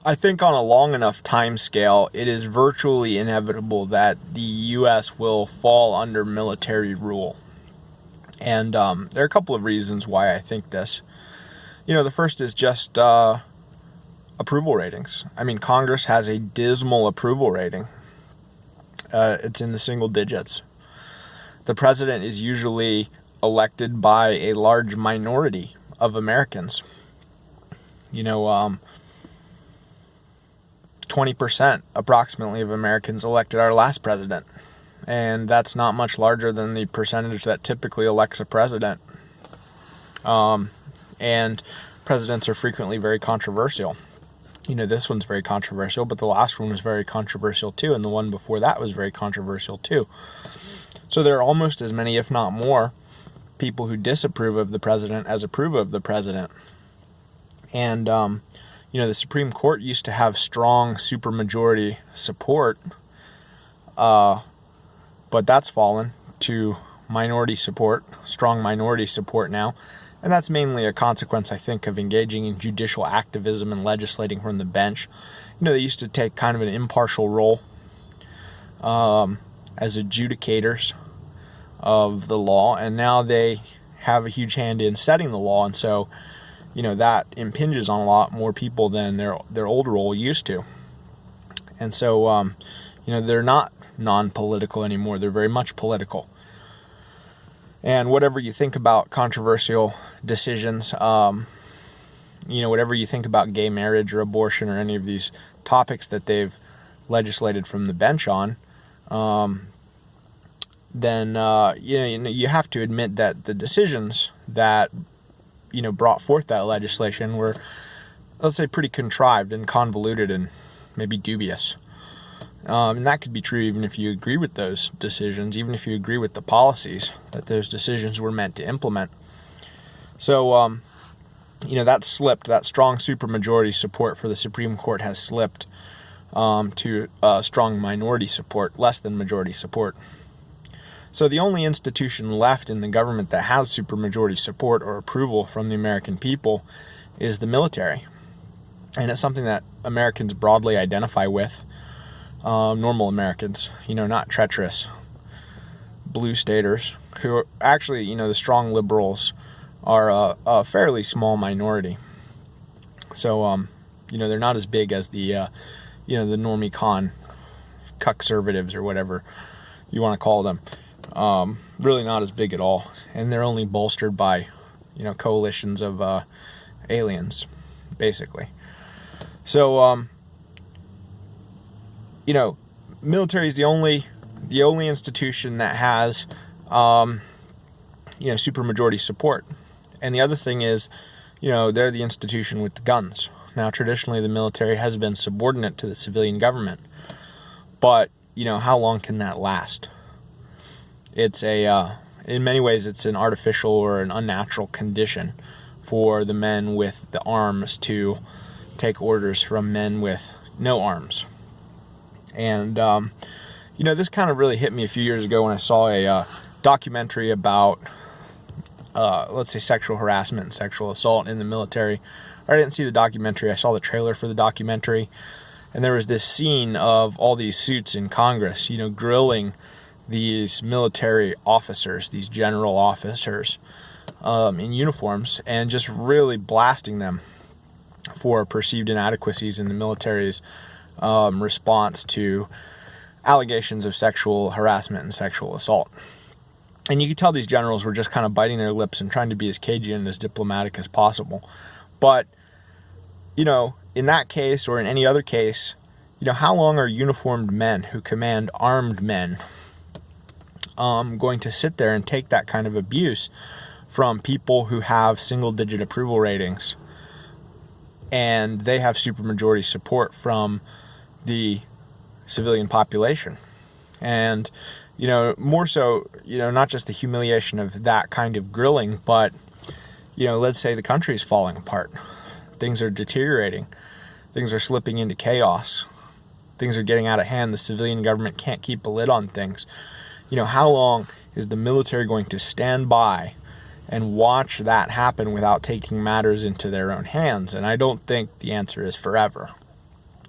I think on a long enough time scale, it is virtually inevitable that the U.S. will fall under military rule. And there are a couple of reasons why I think this. The first is just approval ratings. I mean, Congress has a dismal approval rating. It's in the single digits. The president is usually elected by a large minority of Americans. 20% approximately of Americans elected our last president. And that's not much larger than the percentage that typically elects a president. And presidents are frequently very controversial. This one's very controversial, but the last one was very controversial too, and the one before that was very controversial too. So there are almost as many, if not more, people who disapprove of the president as approve of the president. And, the Supreme Court used to have strong supermajority support, but that's fallen to minority support, strong minority support now. And that's mainly a consequence, I think, of engaging in judicial activism and legislating from the bench. They used to take kind of an impartial role as adjudicators of the law, and now they have a huge hand in setting the law, and so, that impinges on a lot more people than their old role used to. And so, they're not non-political anymore. They're very much political. And whatever you think about controversial decisions, whatever you think about gay marriage or abortion or any of these topics that they've legislated from the bench on, then you have to admit that the decisions that brought forth that legislation were, let's say, pretty contrived and convoluted and maybe dubious. And that could be true even if you agree with those decisions, even if you agree with the policies that those decisions were meant to implement. So, that's slipped. That strong supermajority support for the Supreme Court has slipped to strong minority support, less than majority support. So the only institution left in the government that has supermajority support or approval from the American people is the military. And it's something that Americans broadly identify with. Normal Americans, not treacherous blue staters, who are actually, the strong liberals are a fairly small minority. So, they're not as big as the normie con cuck-servatives or whatever you want to call them. Really not as big at all. And they're only bolstered by, coalitions of aliens, basically. So, military is the only institution that has, supermajority support. And the other thing is, they're the institution with the guns. Now, traditionally, the military has been subordinate to the civilian government. But, how long can that last? It's in many ways, it's an artificial or an unnatural condition for the men with the arms to take orders from men with no arms. And, this kind of really hit me a few years ago when I saw a documentary about, let's say, sexual harassment and sexual assault in the military. I didn't see the documentary. I saw the trailer for the documentary. And there was this scene of all these suits in Congress, grilling these military officers, these general officers in uniforms, and just really blasting them for perceived inadequacies in the military's response to allegations of sexual harassment and sexual assault. And you could tell these generals were just kind of biting their lips and trying to be as cagey and as diplomatic as possible. But, in that case or in any other case, how long are uniformed men who command armed men going to sit there and take that kind of abuse from people who have single-digit approval ratings and they have supermajority support from the civilian population? And, more so, not just the humiliation of that kind of grilling, but, let's say the country is falling apart. Things are deteriorating. Things are slipping into chaos. Things are getting out of hand. The civilian government can't keep a lid on things. How long is the military going to stand by and watch that happen without taking matters into their own hands? And I don't think the answer is forever.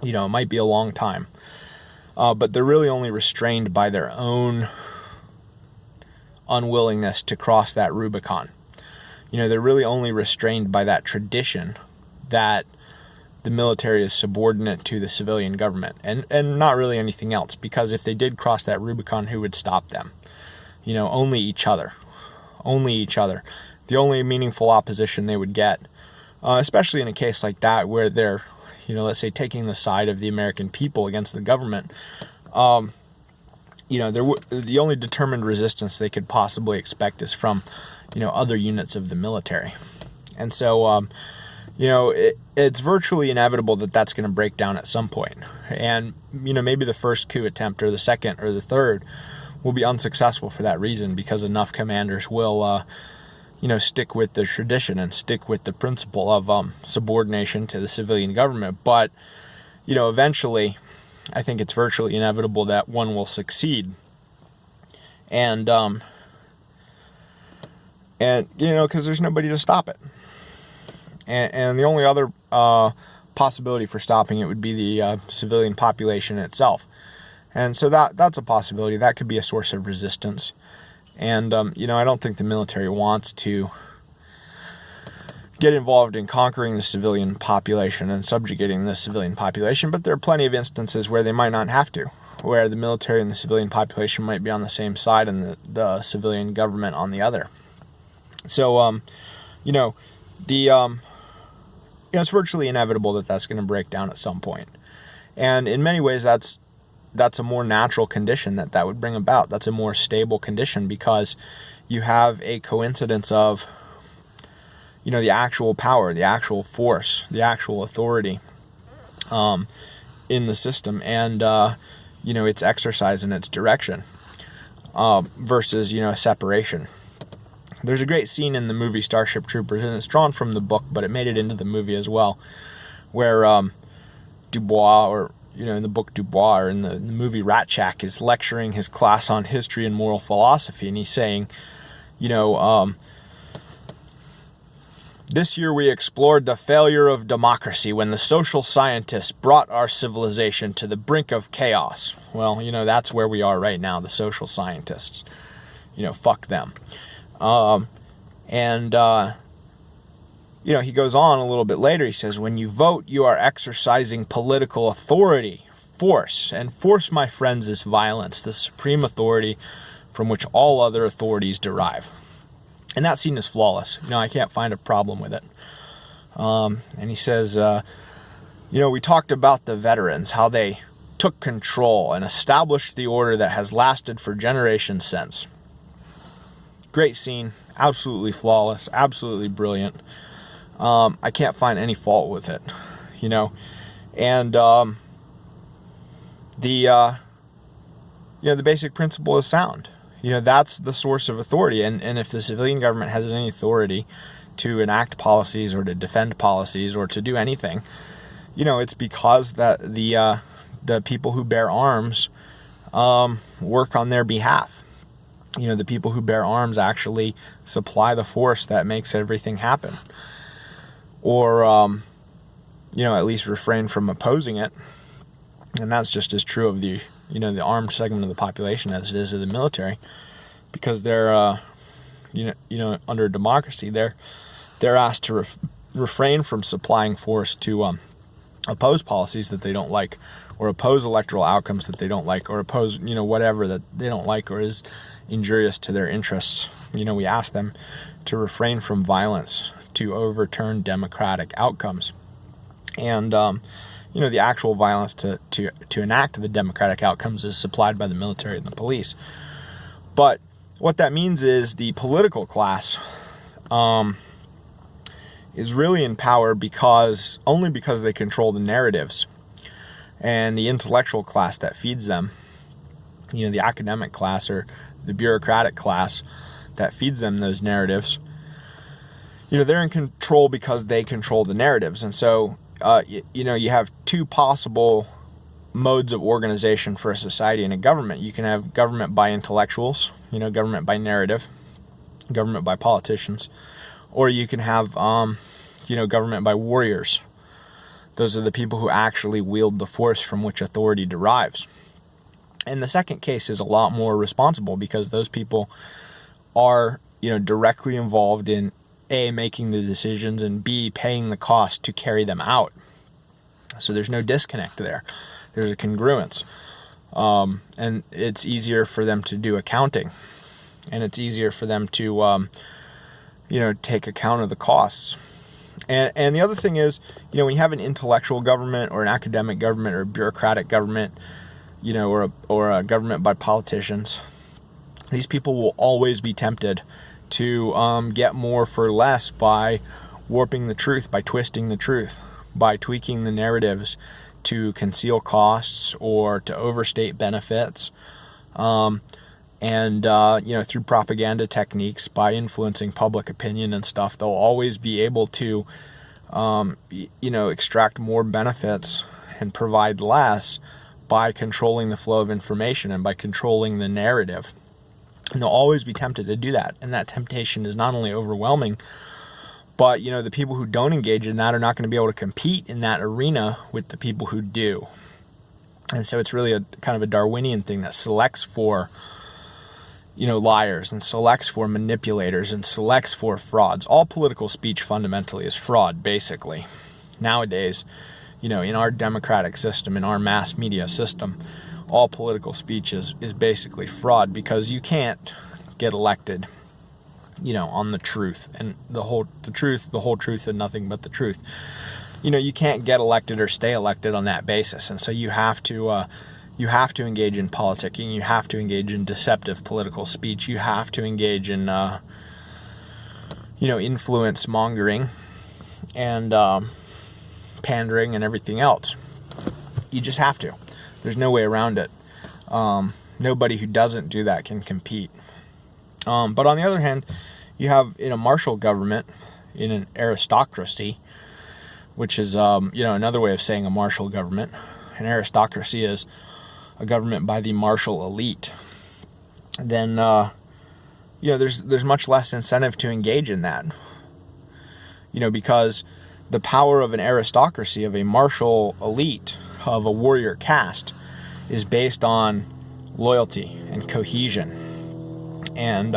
It might be a long time. But they're really only restrained by their own unwillingness to cross that Rubicon. They're really only restrained by that tradition that the military is subordinate to the civilian government, and not really anything else, because if they did cross that Rubicon, who would stop them? Only each other. Only each other. The only meaningful opposition they would get, especially in a case like that where they're, let's say, taking the side of the American people against the government, the only determined resistance they could possibly expect is from, other units of the military. And so, it's virtually inevitable that that's going to break down at some point. And, maybe the first coup attempt or the second or the third will be unsuccessful for that reason, because enough commanders will, stick with the tradition and stick with the principle of subordination to the civilian government. But, eventually, I think it's virtually inevitable that one will succeed. And because there's nobody to stop it. And the only other possibility for stopping it would be the civilian population itself. And so that's a possibility. That could be a source of resistance. And, I don't think the military wants to get involved in conquering the civilian population and subjugating the civilian population, but there are plenty of instances where they might not have to, where the military and the civilian population might be on the same side and the civilian government on the other. So, it's virtually inevitable that that's going to break down at some point. And in many ways, that's a more natural condition that would bring about. That's a more stable condition, because you have a coincidence of, the actual power, the actual force, the actual authority in the system, and, its exercise and its direction versus, a separation. There's a great scene in the movie Starship Troopers, and it's drawn from the book, but it made it into the movie as well, where Dubois, or in the book Dubois, or in the movie Ratchak, is lecturing his class on history and moral philosophy, and he's saying, this year we explored the failure of democracy when the social scientists brought our civilization to the brink of chaos. Well, that's where we are right now, the social scientists. Fuck them. He goes on a little bit later. He says, when you vote, you are exercising political authority, force. And force, my friends, is violence, the supreme authority from which all other authorities derive. And that scene is flawless. I can't find a problem with it. And he says, we talked about the veterans, how they took control and established the order that has lasted for generations since. Great scene, absolutely flawless, absolutely brilliant. I can't find any fault with it, and the basic principle is sound. That's the source of authority, and if the civilian government has any authority to enact policies or to defend policies or to do anything, it's because that the people who bear arms work on their behalf. The people who bear arms actually supply the force that makes everything happen. Or, at least refrain from opposing it. And that's just as true of the armed segment of the population as it is of the military. Because they're, under a democracy, they're asked to refrain from supplying force to oppose policies that they don't like, or oppose electoral outcomes that they don't like, or oppose, whatever that they don't like or is injurious to their interests. We ask them to refrain from violence to overturn democratic outcomes. And, the actual violence to enact the democratic outcomes is supplied by the military and the police. But what that means is the political class is really in power only because they control the narratives. And the intellectual class that feeds them, the academic class or the bureaucratic class that feeds them those narratives, they're in control because they control the narratives. And so, you have two possible modes of organization for a society and a government. You can have government by intellectuals, government by narrative, government by politicians, or you can have, government by warriors, Those are the people who actually wield the force from which authority derives. And the second case is a lot more responsible because those people are, directly involved in A, making the decisions, and B, paying the cost to carry them out. So there's no disconnect there. There's a congruence. And it's easier for them to do accounting. And it's easier for them to, take account of the costs. And the other thing is, when you have an intellectual government or an academic government or a bureaucratic government, or a government by politicians, these people will always be tempted to get more for less by warping the truth, by twisting the truth, by tweaking the narratives to conceal costs or to overstate benefits, and through propaganda techniques, by influencing public opinion and stuff. They'll always be able to extract more benefits and provide less by controlling the flow of information and by controlling the narrative. And they'll always be tempted to do that. And that temptation is not only overwhelming, but, the people who don't engage in that are not going to be able to compete in that arena with the people who do. And so it's really a kind of a Darwinian thing that selects for, liars, and selects for manipulators, and selects for frauds. All political speech fundamentally is fraud, basically. Nowadays, in our democratic system, in our mass media system, all political speech is basically fraud, because you can't get elected, on the truth and the whole truth, and nothing but the truth. You can't get elected or stay elected on that basis, and so you have to engage in politicking. You have to engage in deceptive political speech. You have to engage in influence mongering and pandering and everything else. You just have to. There's no way around it. Nobody who doesn't do that can compete. But on the other hand, you have in a martial government, in an aristocracy, which is another way of saying a martial government. An aristocracy is a government by the martial elite. Then there's much less incentive to engage in that. Because the power of an aristocracy, of a martial elite, of a warrior caste, is based on loyalty and cohesion and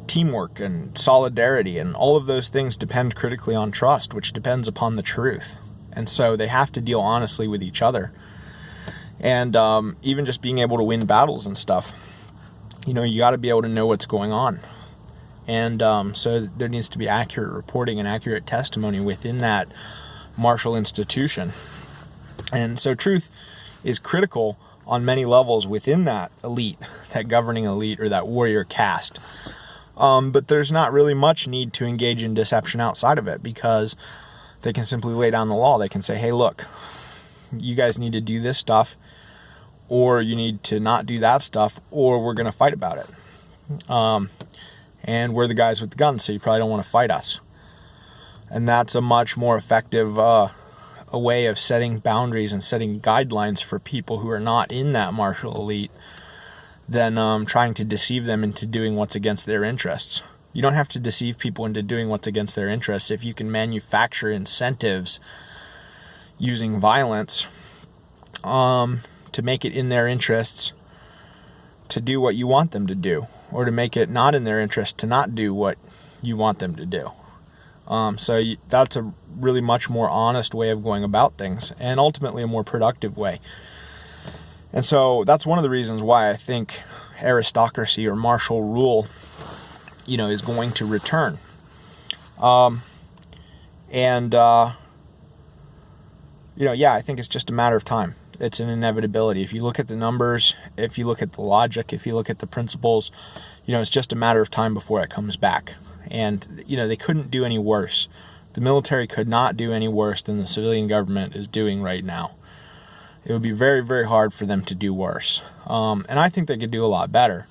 teamwork and solidarity, and all of those things depend critically on trust, which depends upon the truth. And so they have to deal honestly with each other. And even just being able to win battles and stuff, you got to be able to know what's going on. And so there needs to be accurate reporting and accurate testimony within that martial institution. And so truth is critical on many levels within that elite, that governing elite, or that warrior caste. But there's not really much need to engage in deception outside of it, because they can simply lay down the law. They can say, hey, look, you guys need to do this stuff, or you need to not do that stuff, or we're going to fight about it. And we're the guys with the guns, so you probably don't want to fight us. And that's a much more effective a way of setting boundaries and setting guidelines for people who are not in that martial elite than trying to deceive them into doing what's against their interests. You don't have to deceive people into doing what's against their interests if you can manufacture incentives using violence to make it in their interests to do what you want them to do, or to make it not in their interest to not do what you want them to do. That's a really much more honest way of going about things, and ultimately a more productive way. And so that's one of the reasons why I think aristocracy or martial rule, is going to return. I think it's just a matter of time. It's an inevitability. If you look at the numbers, if you look at the logic, if you look at the principles, it's just a matter of time before it comes back. And, they couldn't do any worse. The military could not do any worse than the civilian government is doing right now. It would be very, very hard for them to do worse. And I think they could do a lot better.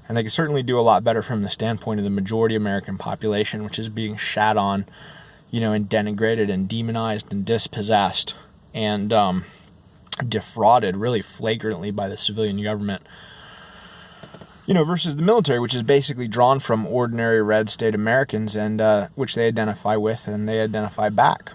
And they could certainly do a lot better from the standpoint of the majority American population, which is being shat on, and denigrated and demonized and dispossessed and defrauded really flagrantly by the civilian government. Versus the military, which is basically drawn from ordinary red state Americans, and which they identify with and they identify back.